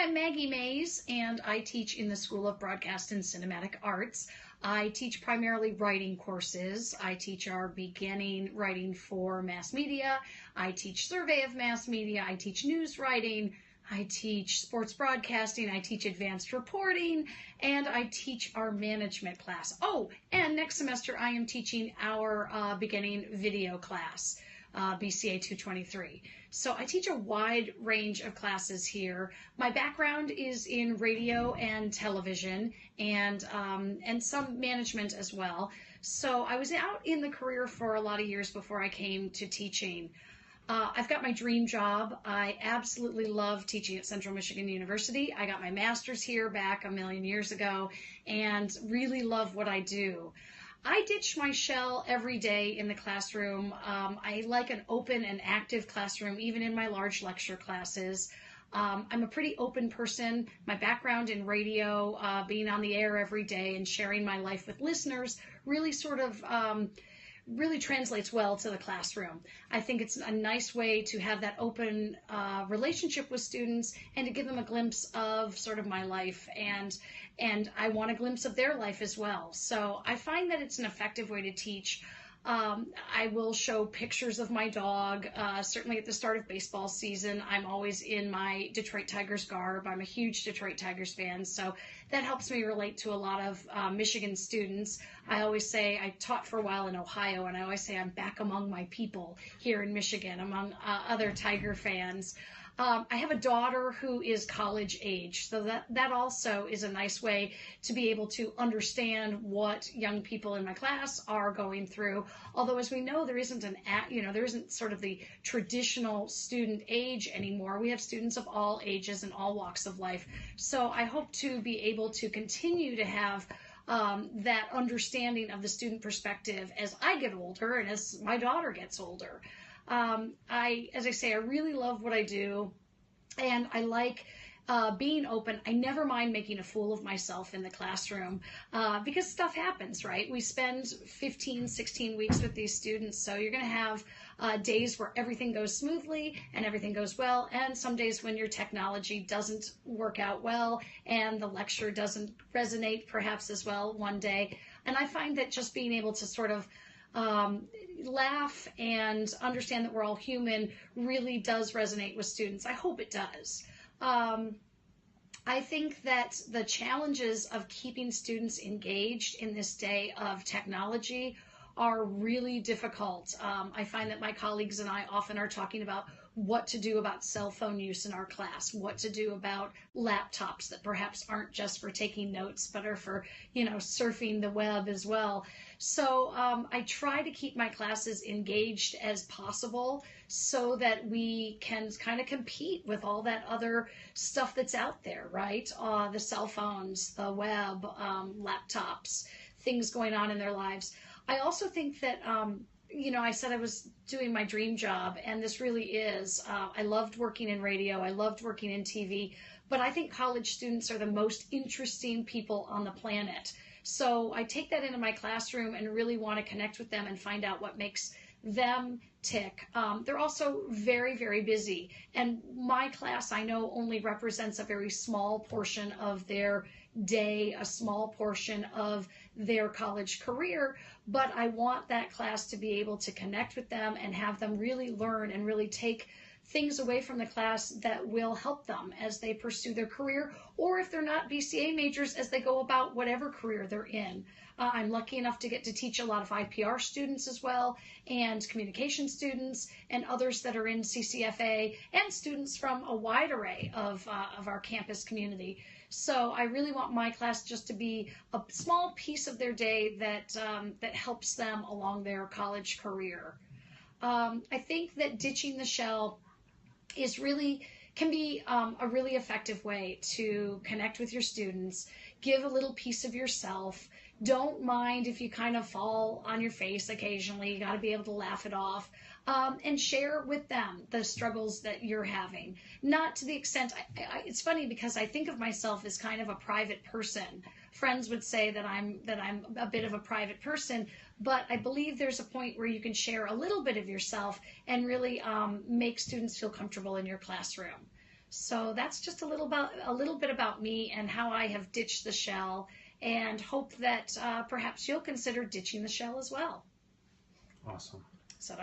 I'm Maggie Mayes, and I teach in the School of Broadcast and Cinematic Arts. I teach primarily writing courses. I teach our beginning writing for mass media. I teach survey of mass media. I teach news writing. I teach sports broadcasting. I teach advanced reporting, and I teach our management class. Oh, and next semester I am teaching our beginning video class. BCA 223. So I teach a wide range of classes here. My background is in radio and television and some management as well. So I was out in the career for a lot of years before I came to teaching. I've got my dream job. I absolutely love teaching at Central Michigan University. I got my master's here back a million years ago and really love what I do. I ditch my shell every day in the classroom. I like an open and active classroom, even in my large lecture classes. I'm a pretty open person. My background in radio, being on the air every day and sharing my life with listeners really really translates well to the classroom. I think it's a nice way to have that open relationship with students and to give them a glimpse of sort of my life, and I want a glimpse of their life as well. So I find that it's an effective way to teach. I will show pictures of my dog. Certainly at the start of baseball season, I'm always in my Detroit Tigers garb. I'm a huge Detroit Tigers fan, so that helps me relate to a lot of Michigan students. I always say, I taught for a while in Ohio, and I always say I'm back among my people here in Michigan, among other Tiger fans. I have a daughter who is college age, so that also is a nice way to be able to understand what young people in my class are going through. Although, as we know, there isn't there isn't sort of the traditional student age anymore. We have students of all ages and all walks of life. So I hope to be able to continue to have that understanding of the student perspective as I get older and as my daughter gets older. As I say, I really love what I do, and I like being open. I never mind making a fool of myself in the classroom because stuff happens, right? We spend 15, 16 weeks with these students, so you're going to have days where everything goes smoothly and everything goes well, and some days when your technology doesn't work out well and the lecture doesn't resonate perhaps as well one day. And I find that just being able to sort of laugh and understand that we're all human really does resonate with students. I hope it does. I think that the challenges of keeping students engaged in this day of technology are really difficult. I find that my colleagues and I often are talking about what to do about cell phone use in our class, what to do about laptops that perhaps aren't just for taking notes, but are for, surfing the web as well. So I try to keep my classes engaged as possible so that we can kind of compete with all that other stuff that's out there, right? The cell phones, the web, laptops, things going on in their lives. I also think that I said I was doing my dream job, and this really is. I loved working in radio. I loved working in TV, but I think college students are the most interesting people on the planet. So I take that into my classroom and really want to connect with them and find out what makes them tick. They're also very, very busy, and my class, I know, only represents a very small portion of their day, a small portion of their college career, but I want that class to be able to connect with them and have them really learn and really take things away from the class that will help them as they pursue their career, or if they're not BCA majors, as they go about whatever career they're in. I'm lucky enough to get to teach a lot of IPR students as well, and communication students, and others that are in CCFA, and students from a wide array of our campus community. So I really want my class just to be a small piece of their day that helps them along their college career. I think that ditching the shell can be a really effective way to connect with your students. Give a little piece of yourself. Don't mind if you kind of fall on your face occasionally. You got to be able to laugh it off, and share with them the struggles that you're having. Not to the extent, it's funny because I think of myself as kind of a private person. Friends would say that I'm a bit of a private person, but I believe there's a point where you can share a little bit of yourself and really make students feel comfortable in your classroom. So that's just a little bit about me and how I have ditched the shell, and hope that perhaps you'll consider ditching the shell as well. Awesome. So